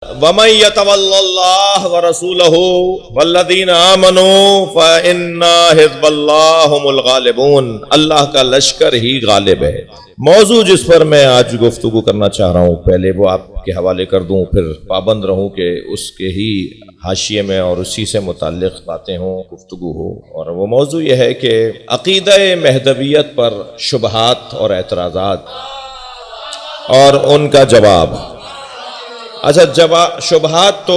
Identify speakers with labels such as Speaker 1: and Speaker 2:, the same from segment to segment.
Speaker 1: وَمَن يَتَوَلَّ اللَّهَ وَرَسُولَهُ وَالَّذِينَ آمَنُوا فَإِنَّ حِزْبَ اللَّهِ هُمُ الْغَالِبُونَ۔ اللہ کا لشکر ہی غالب ہے۔ موضوع جس پر میں آج گفتگو کرنا چاہ رہا ہوں، پہلے وہ آپ کے حوالے کر دوں، پھر پابند رہوں کہ اس کے ہی حاشیے میں اور اسی سے متعلق باتیں ہوں، گفتگو ہو۔ اور وہ موضوع یہ ہے کہ عقیدہ مہدویت پر شبہات اور اعتراضات اور ان کا جواب۔ اچھا، شبہات تو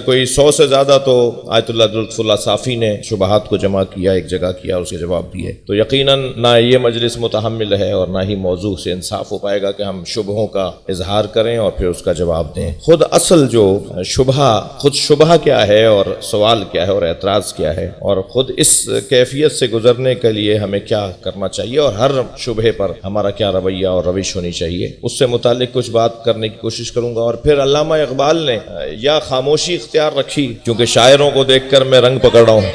Speaker 1: کوئی 100 سے زیادہ تو آیت اللہ لطف اللہ صافی نے شبہات کو جمع کیا، ایک جگہ کیا اور اس کے جواب دیے، تو یقیناً نہ یہ مجلس متحمل ہے اور نہ ہی موضوع سے انصاف ہو پائے گا کہ ہم شبہوں کا اظہار کریں اور پھر اس کا جواب دیں۔ خود اصل جو شبہ کیا ہے اور سوال کیا ہے اور اعتراض کیا ہے، اور خود اس کیفیت سے گزرنے کے لیے ہمیں کیا کرنا چاہیے اور ہر شبہے پر ہمارا کیا رویہ اور روش ہونی چاہیے، اس سے متعلق کچھ بات کرنے کی کوشش کروں گا۔ اور پھر علامہ اقبال نے یا خاموشی اختیار رکھی، کیونکہ شاعروں کو دیکھ کر میں رنگ پکڑ رہا ہوں،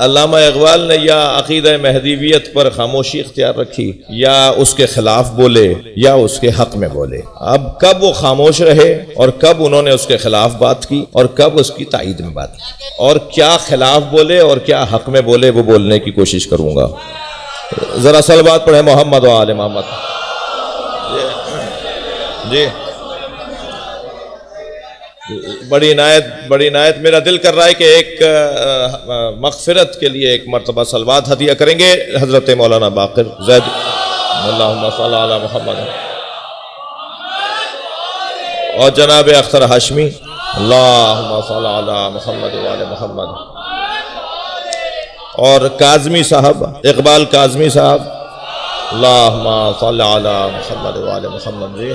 Speaker 1: علامہ اقبال نے یا عقیدہ مہدویت پر خاموشی اختیار رکھی، یا اس کے خلاف بولے یا اس کے حق میں بولے۔ اب کب وہ خاموش رہے اور کب انہوں نے اس کے خلاف بات کی اور کب اس کی تائید میں بات کی، اور کیا خلاف بولے اور کیا حق میں بولے، وہ بولنے کی کوشش کروں گا۔ ذرا صلوات پڑھیں محمد و آل محمد۔ جی بڑی عنایت میرا دل کر رہا ہے کہ ایک مغفرت کے لیے ایک مرتبہ صلوات ہدیہ کریں گے حضرت مولانا باقر زید، اللہم صلی علی محمد، اور جناب اختر ہاشمی، اللہم صلی علی محمد وعلی محمد، اور کاظمی صاحب، اقبال کاظمی صاحب، اللہم صلی علی محمد وعلی محمد۔ جی،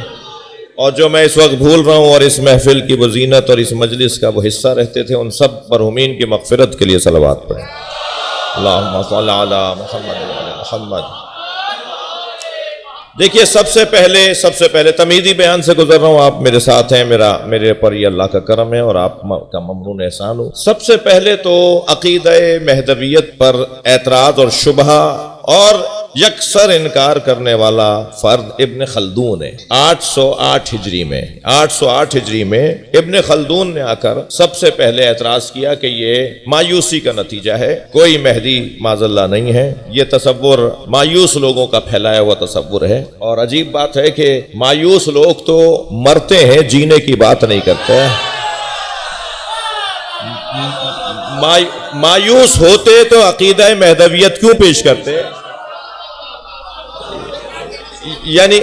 Speaker 1: اور جو میں اس وقت بھول رہا ہوں اور اس محفل کی وہ زینت اور اس مجلس کا وہ حصہ رہتے تھے، ان سب مرحومین کی مغفرت کے لیے صلوات پڑھیں۔ اللہم صلی علی محمد وعلی محمد۔ دیکھیے، سب سے پہلے تمہیدی بیان سے گزر رہا ہوں، آپ میرے ساتھ ہیں، میرے پر یہ اللہ کا کرم ہے اور آپ کا ممنون احسان ہو۔ سب سے پہلے تو عقیدہ مہدویت پر اعتراض اور شبہ اور یکسر انکار کرنے والا فرد ابن خلدون ہے۔ 808 ہجری میں ابن خلدون نے آ کر سب سے پہلے اعتراض کیا کہ یہ مایوسی کا نتیجہ ہے، کوئی مہدی معاذ اللہ نہیں ہے، یہ تصور مایوس لوگوں کا پھیلایا ہوا تصور ہے۔ اور عجیب بات ہے کہ مایوس لوگ تو مرتے ہیں، جینے کی بات نہیں کرتے۔ مایوس ہوتے تو عقیدہ مہدویت کیوں پیش کرتے؟ یعنی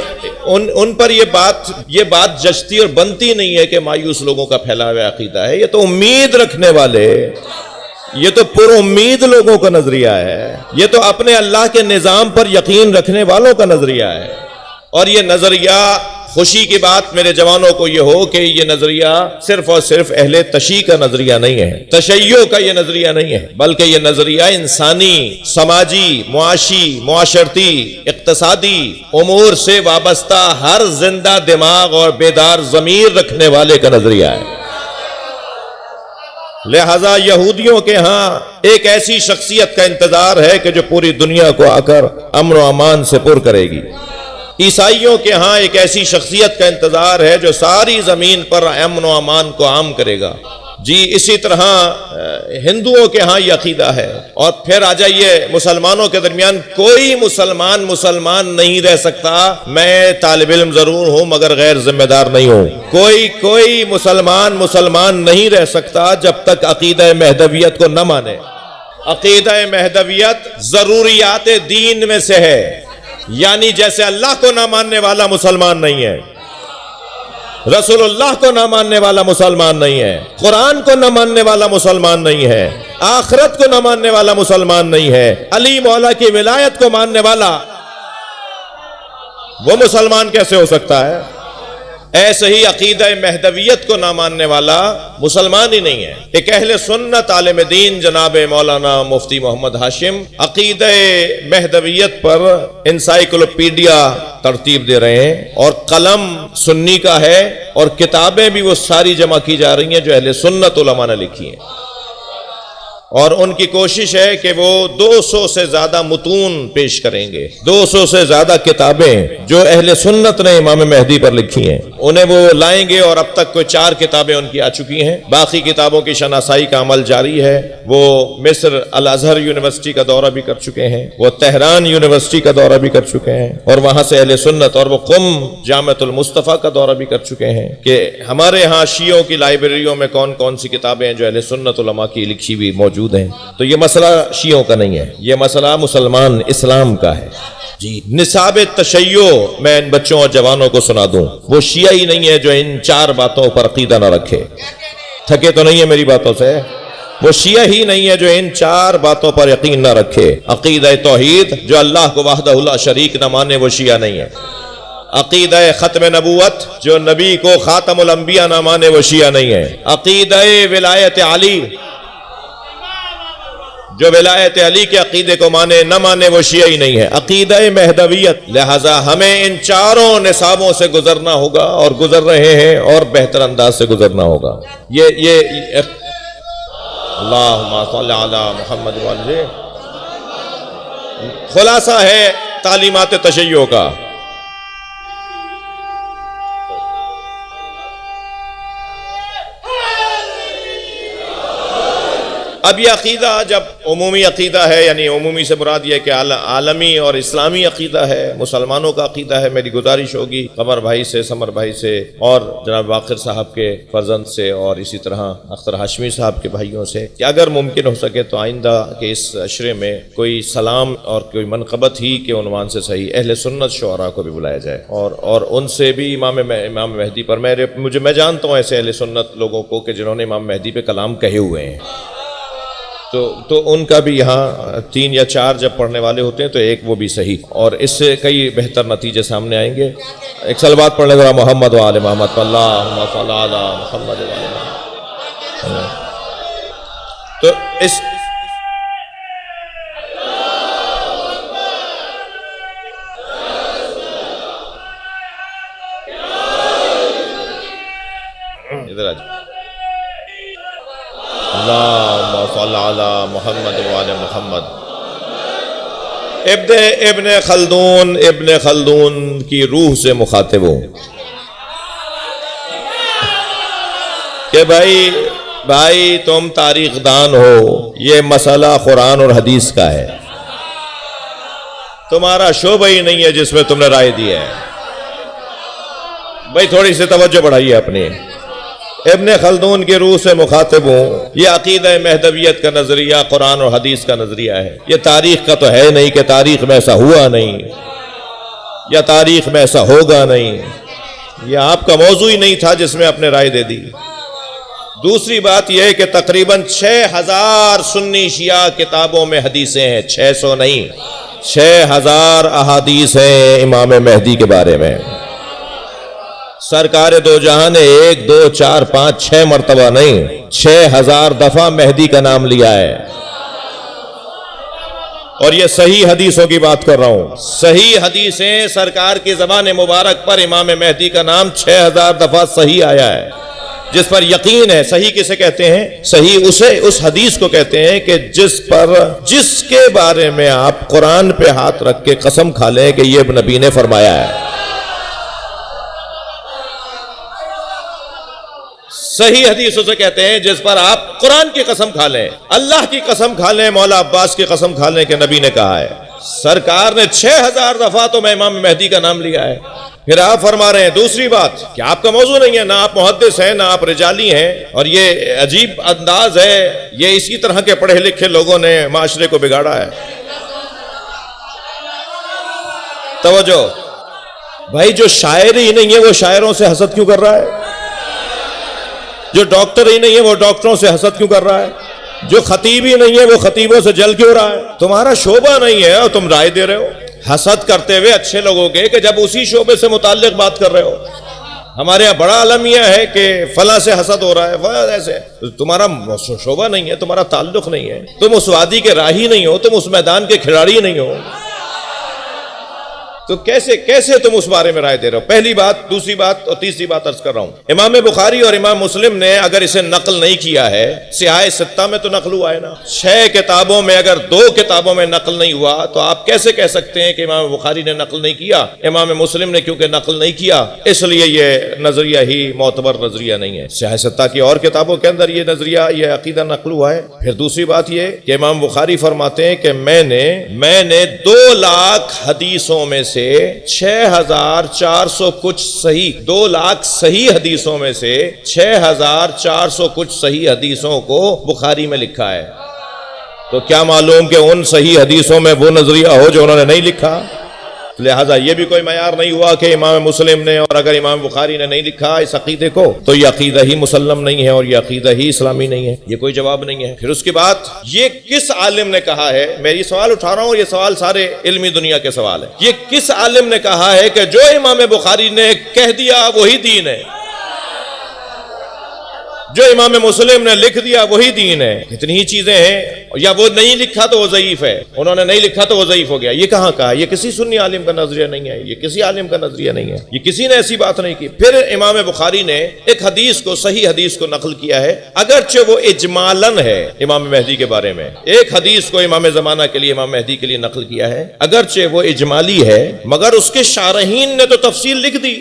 Speaker 1: ان پر یہ بات جچتی اور بنتی نہیں ہے کہ مایوس لوگوں کا پھیلا ہوا عقیدہ ہے۔ یہ تو امید رکھنے والے، یہ تو پر امید لوگوں کا نظریہ ہے، یہ تو اپنے اللہ کے نظام پر یقین رکھنے والوں کا نظریہ ہے۔ اور یہ نظریہ، خوشی کی بات میرے جوانوں کو یہ ہو کہ یہ نظریہ صرف اور صرف اہل تشیع کا نظریہ نہیں ہے، تشیع کا یہ نظریہ نہیں ہے، بلکہ یہ نظریہ انسانی، سماجی، معاشی، معاشرتی، اقتصادی امور سے وابستہ ہر زندہ دماغ اور بیدار ضمیر رکھنے والے کا نظریہ ہے۔ لہذا یہودیوں کے ہاں ایک ایسی شخصیت کا انتظار ہے کہ جو پوری دنیا کو آ کر امن و امان سے پر کرے گی۔ عیسائیوں کے ہاں ایک ایسی شخصیت کا انتظار ہے جو ساری زمین پر امن و امان کو عام کرے گا۔ جی، اسی طرح ہندوؤں کے ہاں یہ عقیدہ ہے۔ اور پھر آ جائیے مسلمانوں کے درمیان، کوئی مسلمان نہیں رہ سکتا، میں طالب علم ضرور ہوں مگر غیر ذمہ دار نہیں ہوں، کوئی مسلمان نہیں رہ سکتا جب تک عقیدہ مہدویت کو نہ مانے۔ عقیدہ مہدویت ضروریات دین میں سے ہے، یعنی جیسے اللہ کو نہ ماننے والا مسلمان نہیں ہے، رسول اللہ کو نہ ماننے والا مسلمان نہیں ہے، قرآن کو نہ ماننے والا مسلمان نہیں ہے، آخرت کو نہ ماننے والا مسلمان نہیں ہے، علی مولا کی ولایت کو ماننے والا وہ مسلمان کیسے ہو سکتا ہے؟ ایسے ہی عقیدہ مہدویت کو نہ ماننے والا مسلمان ہی نہیں ہے۔ ایک اہل سنت عالم دین جناب مولانا مفتی محمد ہاشم عقیدہ مہدویت پر انسائیکلوپیڈیا ترتیب دے رہے ہیں، اور قلم سنی کا ہے اور کتابیں بھی وہ ساری جمع کی جا رہی ہیں جو اہل سنت علماء نے لکھی ہیں۔ اور ان کی کوشش ہے کہ وہ 200 سے زیادہ متون پیش کریں گے، 200 سے زیادہ کتابیں جو اہل سنت نے امام مہدی پر لکھی ہیں انہیں وہ لائیں گے، اور اب تک کوئی 4 کتابیں ان کی آ چکی ہیں، باقی کتابوں کی شناسائی کا عمل جاری ہے۔ وہ مصر الازہر یونیورسٹی کا دورہ بھی کر چکے ہیں، وہ تہران یونیورسٹی کا دورہ بھی کر چکے ہیں، اور وہاں سے اہل سنت، اور وہ قم جامعۃ المصطفیٰ کا دورہ بھی کر چکے ہیں کہ ہمارے ہاں شیعوں کی لائبریریوں میں کون کون سی کتابیں ہیں جو اہل سنت علماء کی لکھی ہوئی موجود ہیں۔ تو یہ مسئلہ شیعوں کا نہیں ہے، یہ مسئلہ مسلمان اسلام کا ہے۔ جی نصاب تشیع میں ان بچوں اور جوانوں کو سنا دوں، وہ شیعہ ہی نہیں ہے جو ان 4 باتوں پر عقیدہ نہ رکھے۔ تھکے تو نہیں ہے میری باتوں سے؟ وہ شیعہ ہی نہیں ہے جو ان 4 باتوں پر یقین نہ رکھے۔ عقیدہ توحید، جو اللہ کو وحدہ لا شریک نہ مانے، وہ شیعہ نہیں ہے۔ عقیدہ ختم نبوت، جو نبی کو خاتم الانبیاء نہ مانے، وہ شیعہ نہیں ہے۔ عقیدہ ولایت علی، جو ولایت علی کے عقیدے کو مانے نہ مانے، وہ شیعہ ہی نہیں ہے۔ عقیدہ مہدویت، لہذا ہمیں ان 4 نصابوں سے گزرنا ہوگا، اور گزر رہے ہیں، اور بہتر انداز سے گزرنا ہوگا۔ یہ اللہم صلی علی محمد وعلی، خلاصہ ہے تعلیمات تشیع کا۔ اب یہ عقیدہ جب عمومی عقیدہ ہے، یعنی عمومی سے مراد یہ کہ عالمی اور اسلامی عقیدہ ہے، مسلمانوں کا عقیدہ ہے، میری گزارش ہوگی قمر بھائی سے، سمر بھائی سے، اور جناب باقر صاحب کے فرزند سے، اور اسی طرح اختر ہاشمی صاحب کے بھائیوں سے، کہ اگر ممکن ہو سکے تو آئندہ کے اس عشرے میں کوئی سلام اور کوئی منقبت ہی کے عنوان سے صحیح اہل سنت شعراء کو بھی بلایا جائے، اور ان سے بھی امام مہدی پر میں جانتا ہوں ایسے اہل سنت لوگوں کو کہ جنہوں نے امام مہدی پہ کلام کہے ہوئے ہیں، تو ان کا بھی یہاں 3 یا 4 جب پڑھنے والے ہوتے ہیں تو ایک وہ بھی صحیح، اور اس سے کئی بہتر نتیجے سامنے آئیں گے۔ ایک صلوات پڑھنے ذرا محمد و آل محمد، اللہم صلی علی محمد و آل محمد۔ تو اس ادھر آج اللہم صلی علی محمد وعلی محمد۔ ابن خلدون کی روح سے مخاطب ہوں کہ بھائی تم تاریخ دان ہو، یہ مسئلہ قرآن اور حدیث کا ہے، تمہارا شعبہ ہی نہیں ہے جس میں تم نے رائے دی ہے۔ بھائی تھوڑی سی توجہ بڑھائیے اپنی۔ ابن خلدون کی روح سے مخاطب ہوں، یہ عقیدہ مہدویت کا نظریہ قرآن اور حدیث کا نظریہ ہے، یہ تاریخ کا تو ہے نہیں کہ تاریخ میں ایسا ہوا نہیں یا تاریخ میں ایسا ہوگا نہیں، یہ آپ کا موضوع ہی نہیں تھا جس میں اپنے رائے دے دی۔ دوسری بات یہ ہے کہ تقریباً 6000 سنی شیعہ کتابوں میں حدیثیں ہیں، 600 نہیں، 6000 احادیث ہیں امام مہدی کے بارے میں۔ سرکار دو جہاں نے 1 2 4 5 6 مرتبہ نہیں، 6000 دفعہ مہدی کا نام لیا ہے، اور یہ صحیح حدیثوں کی بات کر رہا ہوں۔ صحیح حدیثیں سرکار کی زبان مبارک پر امام مہدی کا نام 6000 دفعہ صحیح آیا ہے، جس پر یقین ہے۔ صحیح کسے کہتے ہیں؟ صحیح اس حدیث کو کہتے ہیں کہ جس کے بارے میں آپ قرآن پہ ہاتھ رکھ کے قسم کھا لیں کہ یہ نبی نے فرمایا ہے۔ صحیح حدیث اسے کہتے ہیں جس پر آپ قرآن کی قسم کھا لیں، اللہ کی قسم کھا لیں، مولا عباس کی قسم کھا لیں کہ نبی نے کہا ہے۔ سرکار نے 6000 دفعہ تو میں امام مہدی کا نام لیا ہے، پھر آپ فرما رہے ہیں۔ دوسری بات کہ آپ کا موضوع نہیں ہے، نہ آپ محدث ہیں، نہ آپ رجالی ہیں، اور یہ عجیب انداز ہے، یہ اسی طرح کے پڑھے لکھے لوگوں نے معاشرے کو بگاڑا ہے۔ توجہ بھائی، جو شاعر ہی نہیں ہے وہ شاعروں سے حسد کیوں کر رہا ہے؟ جو ڈاکٹر ہی نہیں ہے وہ ڈاکٹروں سے حسد کیوں کر رہا ہے؟ جو خطیب ہی نہیں ہے وہ خطیبوں سے جل کیوں رہا ہے؟ تمہارا شعبہ نہیں ہے اور تم رائے دے رہے ہو حسد کرتے ہوئے اچھے لوگوں کے، کہ جب اسی شعبے سے متعلق بات کر رہے ہو۔ ہمارے یہاں بڑا المیہ ہے کہ فلاں سے حسد ہو رہا ہے، فلاں ایسے۔ تمہارا شعبہ نہیں ہے، تمہارا تعلق نہیں ہے، تم اس وادی کے راہی نہیں ہو، تم اس میدان کے کھلاڑی نہیں ہو۔ تو کیسے تم اس بارے میں رائے دے رہے ہو؟ پہلی بات، دوسری بات اور تیسری بات عرض کر رہا ہوں، امام بخاری اور امام مسلم نے اگر اسے نقل نہیں کیا ہے، صحاح ستہ میں تو نقل ہوا ہے نا، 6 کتابوں میں اگر 2 کتابوں میں نقل نہیں ہوا تو آپ کیسے کہہ سکتے ہیں کہ امام بخاری نے نقل نہیں کیا؟ امام مسلم نے کیونکہ نقل نہیں کیا اس لیے یہ نظریہ ہی معتبر نظریہ نہیں ہے۔ صحاح ستہ کی اور کتابوں کے اندر یہ نظریہ، یہ عقیدہ نقل ہوا ہے۔ پھر دوسری بات یہ کہ امام بخاری فرماتے ہیں کہ میں نے 2 لاکھ حدیثوں میں سے 6400 کچھ صحیح، 2 لاکھ صحیح حدیثوں میں سے 6400 کچھ صحیح حدیثوں کو بخاری میں لکھا ہے۔ تو کیا معلوم کہ ان صحیح حدیثوں میں وہ نظریہ ہو جو انہوں نے نہیں لکھا؟ لہٰذا یہ بھی کوئی معیار نہیں ہوا کہ امام مسلم نے اور اگر امام بخاری نے نہیں لکھا اس عقیدے کو تو یہ عقیدہ ہی مسلم نہیں ہے اور یہ عقیدہ ہی اسلامی نہیں ہے۔ یہ کوئی جواب نہیں ہے۔ پھر اس کے بعد یہ کس عالم نے کہا ہے؟ میں یہ سوال اٹھا رہا ہوں، یہ سوال سارے علمی دنیا کے سوال ہے۔ یہ کس عالم نے کہا ہے کہ جو امام بخاری نے کہہ دیا وہی دین ہے، جو امام مسلم نے لکھ دیا وہی دین ہے؟ اتنی ہی چیزیں ہیں، یا وہ نہیں لکھا تو وہ ضعیف ہے، انہوں نے نہیں لکھا تو وہ ضعیف ہو گیا۔ یہ کہاں کہا؟ یہ کسی سنی عالم کا نظریہ نہیں ہے، یہ کسی عالم کا نظریہ نہیں ہے، یہ کسی نے ایسی بات نہیں کی۔ پھر امام بخاری نے ایک حدیث کو، صحیح حدیث کو نقل کیا ہے، اگرچہ وہ اجمالاً ہے امام مہدی کے بارے میں، ایک حدیث کو امام زمانہ کے لیے، امام مہدی کے لیے نقل کیا ہے، اگرچہ وہ اجمالی ہے مگر اس کے شارحین نے تو تفصیل لکھ دی۔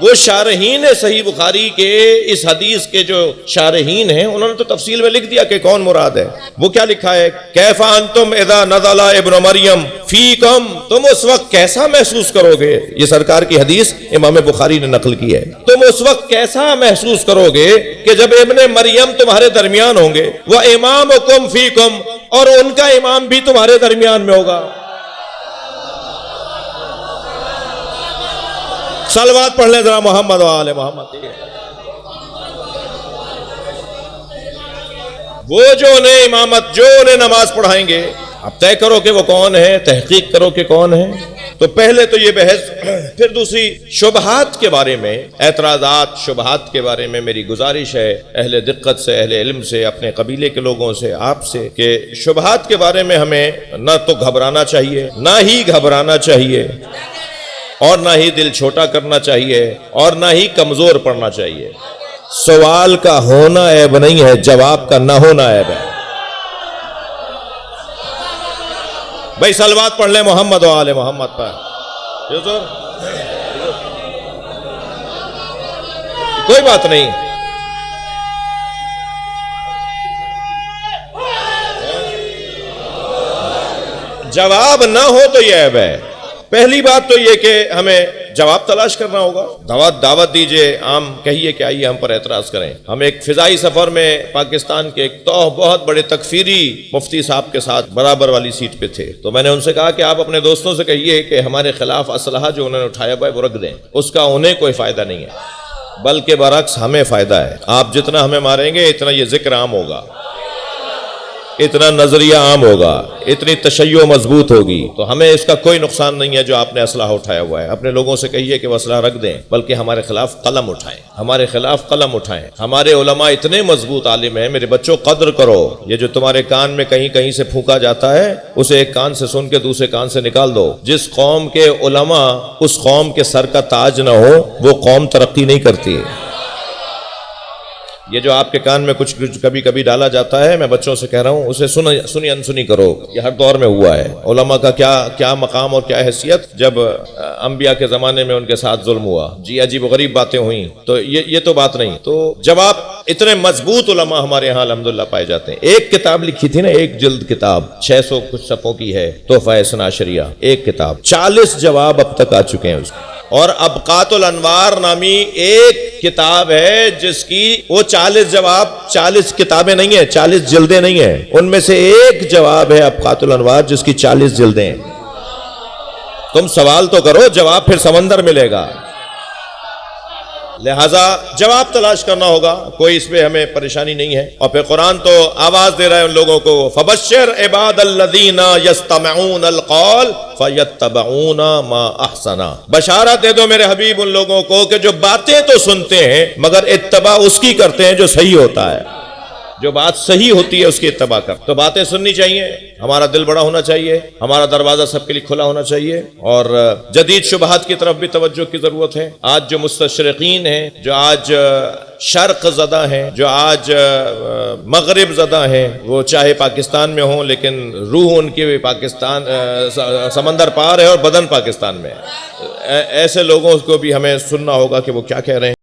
Speaker 1: وہ شارحین صحیح بخاری کے، اس حدیث کے جو شارحین ہیں انہوں نے تو تفصیل میں لکھ دیا کہ کون مراد ہے۔ وہ کیا لکھا ہے؟ کیف انتم اذا نزل ابن مریم فیکم، تم اس وقت کیسا محسوس کرو گے؟ یہ سرکار کی حدیث امام بخاری نے نقل کی ہے۔ تم اس وقت کیسا محسوس کرو گے کہ جب ابن مریم تمہارے درمیان ہوں گے، وہ امامکم فیکم، اور ان کا امام بھی تمہارے درمیان میں ہوگا۔ صلوات پڑھ لیں ذرا محمد و آل محمد۔ وہ جو انہیں امامت، جو انہیں نماز پڑھائیں گے، اب طے کرو کہ وہ کون ہے، تحقیق کرو کہ کون ہے۔ تو پہلے تو یہ بحث۔ پھر دوسری شبہات کے بارے میں، اعتراضات شبہات کے بارے میں میری گزارش ہے اہل دقت سے، اہل علم سے، اپنے قبیلے کے لوگوں سے، آپ سے، کہ شبہات کے بارے میں ہمیں نہ تو گھبرانا چاہیے، نہ ہی گھبرانا چاہیے، اور نہ ہی دل چھوٹا کرنا چاہیے، اور نہ ہی کمزور پڑنا چاہیے۔ سوال کا ہونا عیب نہیں ہے، جواب کا نہ ہونا عیب ہے۔ بھائی صلوات پڑھ لیں محمد و آل محمد پر۔ کوئی بات نہیں، جواب نہ ہو تو یہ عیب ہے۔ پہلی بات تو یہ کہ ہمیں جواب تلاش کرنا ہوگا۔ دعوت دیجئے، عام کہیے کہ آئیے ہم پر اعتراض کریں۔ ہم ایک فضائی سفر میں پاکستان کے ایک بہت بڑے تکفیری مفتی صاحب کے ساتھ برابر والی سیٹ پہ تھے، تو میں نے ان سے کہا کہ آپ اپنے دوستوں سے کہیے کہ ہمارے خلاف اسلحہ جو انہوں نے اٹھایا ہوا ہے وہ رکھ دیں، اس کا انہیں کوئی فائدہ نہیں ہے، بلکہ برعکس ہمیں فائدہ ہے۔ آپ جتنا ہمیں ماریں گے اتنا یہ ذکر عام ہوگا، اتنا نظریہ عام ہوگا، اتنی تشیع مضبوط ہوگی، تو ہمیں اس کا کوئی نقصان نہیں ہے جو آپ نے اسلحہ اٹھایا ہوا ہے۔ اپنے لوگوں سے کہیے کہ وہ اسلحہ رکھ دیں، بلکہ ہمارے خلاف قلم اٹھائیں، ہمارے خلاف قلم اٹھائیں۔ ہمارے علماء اتنے مضبوط عالم ہیں، میرے بچوں قدر کرو، یہ جو تمہارے کان میں کہیں کہیں سے پھونکا جاتا ہے اسے ایک کان سے سن کے دوسرے کان سے نکال دو۔ جس قوم کے علماء اس قوم کے سر کا تاج نہ ہو وہ قوم ترقی نہیں کرتی ہے۔ یہ جو آپ کے کان میں کچھ کبھی کبھی ڈالا جاتا ہے، میں بچوں سے کہہ رہا ہوں اسے سنی انسنی کرو، یہ ہر دور میں ہوا ہے۔ علماء کا کیا مقام اور کیا حیثیت جب انبیاء کے زمانے میں ان کے ساتھ ظلم ہوا، جی عجیب و غریب باتیں ہوئیں، تو یہ تو بات نہیں۔ تو جب آپ اتنے مضبوط علماء ہمارے یہاں الحمدللہ پائے جاتے ہیں۔ ایک کتاب لکھی تھی نا، ایک جلد کتاب 600 کچھ صفحوں کی ہے، تحفہ اثنا عشریہ، ایک کتاب، 40 جواب اب تک آ چکے ہیں اس کے۔ اور ابقات الانوار نامی ایک کتاب ہے جس کی وہ 40 جواب، 40 کتابیں نہیں ہیں، 40 جلدیں نہیں ہیں، ان میں سے ایک جواب ہے ابقات الانوار جس کی 40 جلدیں ہیں۔ تم سوال تو کرو، جواب پھر سمندر ملے گا۔ لہذا جواب تلاش کرنا ہوگا، کوئی اس پہ ہمیں پریشانی نہیں ہے۔ اور پھر قرآن تو آواز دے رہا ہے ان لوگوں کو، فبشر عباد الذین یستمعون القول فیتبعون ما احسنا، بشارت دے دو میرے حبیب ان لوگوں کو کہ جو باتیں تو سنتے ہیں مگر اتباع اس کی کرتے ہیں جو صحیح ہوتا ہے۔ جو بات صحیح ہوتی ہے اس کی اتباع کر. تو باتیں سننی چاہیے, ہمارا دل بڑا ہونا چاہیے, ہمارا دروازہ سب کے لیے کھلا ہونا چاہیے, اور جدید شبہات کی طرف بھی توجہ کی ضرورت ہے. آج جو مستشرقین ہیں, جو آج شرق زدہ ہیں, جو آج مغرب زدہ ہیں, وہ چاہے پاکستان میں ہوں لیکن روح ان کی بھی پاکستان سمندر پار ہے اور بدن پاکستان میں ہے. ایسے لوگوں کو بھی ہمیں سننا ہوگا کہ وہ کیا کہہ رہے ہیں.